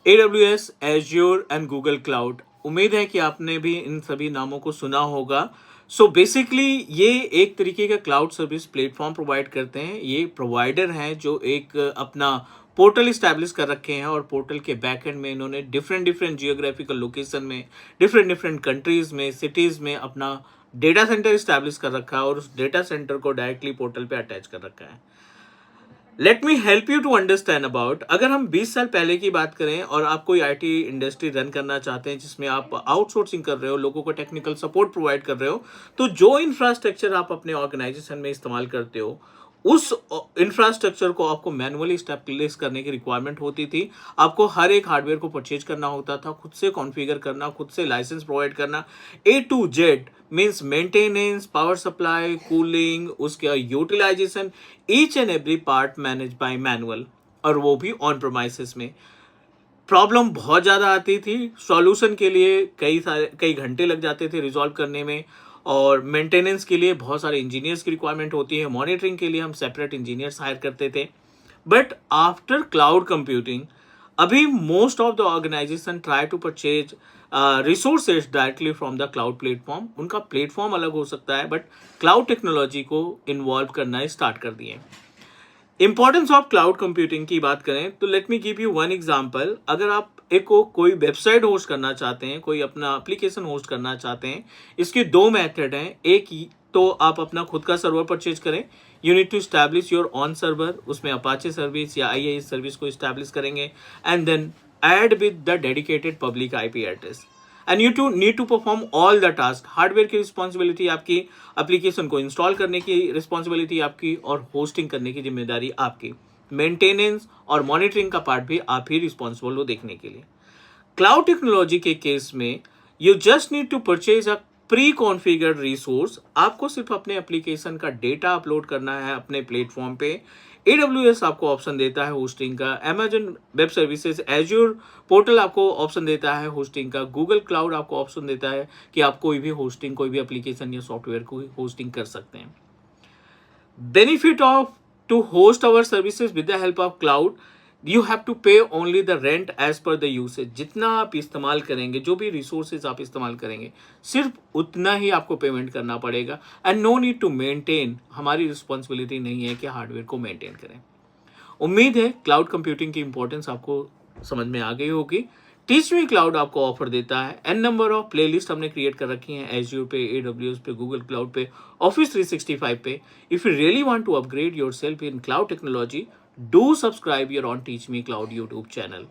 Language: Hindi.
AWS, azure and Google cloud. उम्मीद है कि आपने भी इन सभी नामों को सुना होगा। सो बेसिकली ये एक तरीके का क्लाउड सर्विस प्लेटफॉर्म प्रोवाइड करते हैं। ये प्रोवाइडर हैं जो एक अपना पोर्टल इस्टेब्लिश कर रखे हैं और पोर्टल के बैक एंड में इन्होंने डिफरेंट डिफरेंट जियोग्राफिकल लोकेशन में, डिफरेंट डिफरेंट कंट्रीज में, सिटीज में अपना डेटा सेंटर इस्टेब्लिश कर रखा है और उस डेटा सेंटर को डायरेक्टली पोर्टल पे अटैच कर रखा है। Let me help you to understand about, अगर हम 20 साल पहले की बात करें और आप कोई आईटी इंडस्ट्री रन करना चाहते हैं जिसमें आप आउटसोर्सिंग कर रहे हो, लोगों को टेक्निकल सपोर्ट प्रोवाइड कर रहे हो, तो जो इंफ्रास्ट्रक्चर आप अपने ऑर्गेनाइजेशन में इस्तेमाल करते हो उस इंफ्रास्ट्रक्चर को आपको मैनुअली स्टेब्लिश करने की रिक्वायरमेंट होती थी। आपको हर एक हार्डवेयर को परचेज करना होता था, खुद से कॉन्फ़िगर करना, खुद से लाइसेंस प्रोवाइड करना, A to Z means maintenance, power supply, cooling, उसका utilisation, each and every part manage by manual, और वो भी ऑन प्रोमाइसेस में। प्रॉब्लम बहुत ज़्यादा आती थी, सॉल्यूशन के लिए कई घंटे लग जाते थे रिजॉल्व करने में, और मेंटेनेंस के लिए बहुत सारे इंजीनियर्स की रिक्वायरमेंट होती है, मॉनिटरिंग के लिए हम सेपरेट इंजीनियर्स हायर करते थे। बट आफ्टर क्लाउड कंप्यूटिंग अभी most of the organisation try to purchase resources directly from the cloud platform. उनका प्लेटफॉर्म अलग हो सकता है बट क्लाउड टेक्नोलॉजी को इन्वॉल्व करना स्टार्ट कर दिए। इंपॉर्टेंस ऑफ क्लाउड कंप्यूटिंग की बात करें तो let me give you one example. अगर आप कोई वेबसाइट होस्ट करना चाहते हैं, कोई अपना एप्लीकेशन होस्ट करना चाहते हैं, इसके दो मेथड हैं। एक तो आप अपना खुद का सर्वर परचेज करें, you need to establish your own server, उसमें अपाचे सर्विस या IIS सर्विस को स्टैब्लिश करेंगे and then add with the dedicated public IP address and you to need to perform all the task. Hardware की रिस्पॉन्सिबिलिटी आपकी, एप्लीकेशन को इंस्टॉल करने की रिस्पॉन्सिबिलिटी आपकी, और होस्टिंग करने की जिम्मेदारी आपकी। मेंटेनेंस और मॉनिटरिंग का पार्ट भी आप ही रिस्पॉन्सिबल हो देखने के लिए। क्लाउड टेक्नोलॉजी के केस में you just need to purchase a pre configured resource. आपको सिर्फ अपने एप्लीकेशन का डेटा अपलोड करना है अपने प्लेटफॉर्म पे। AWS आपको ऑप्शन देता है होस्टिंग का, Amazon web services, azure portal आपको ऑप्शन देता है होस्टिंग का, गूगल क्लाउड आपको ऑप्शन देता है कि आप कोई भी होस्टिंग, कोई भी एप्लीकेशन या सॉफ्टवेयर को होस्टिंग कर सकते हैं। Benefit of to host our services with the help of cloud, you have to pay only the rent as per the usage। जितना आप इस्तेमाल करेंगे, जो भी रिसोर्सेज आप इस्तेमाल करेंगे, सिर्फ उतना ही आपको पेमेंट करना पड़ेगा and no need to maintain. हमारी रिस्पॉन्सिबिलिटी नहीं है कि हार्डवेयर को मेंटेन करें। उम्मीद है क्लाउड कंप्यूटिंग की इंपॉर्टेंस आपको समझ में आ गई होगी। टीच मी क्लाउड आपको ऑफर देता है एन नंबर ऑफ प्लेलिस्ट हमने क्रिएट कर रखी हैं एज्योर पे, AWS पे, गूगल क्लाउड पे, ऑफिस 365 पे। If you really want to upgrade yourself in cloud technology, do subscribe your own teach me cloud YouTube channel.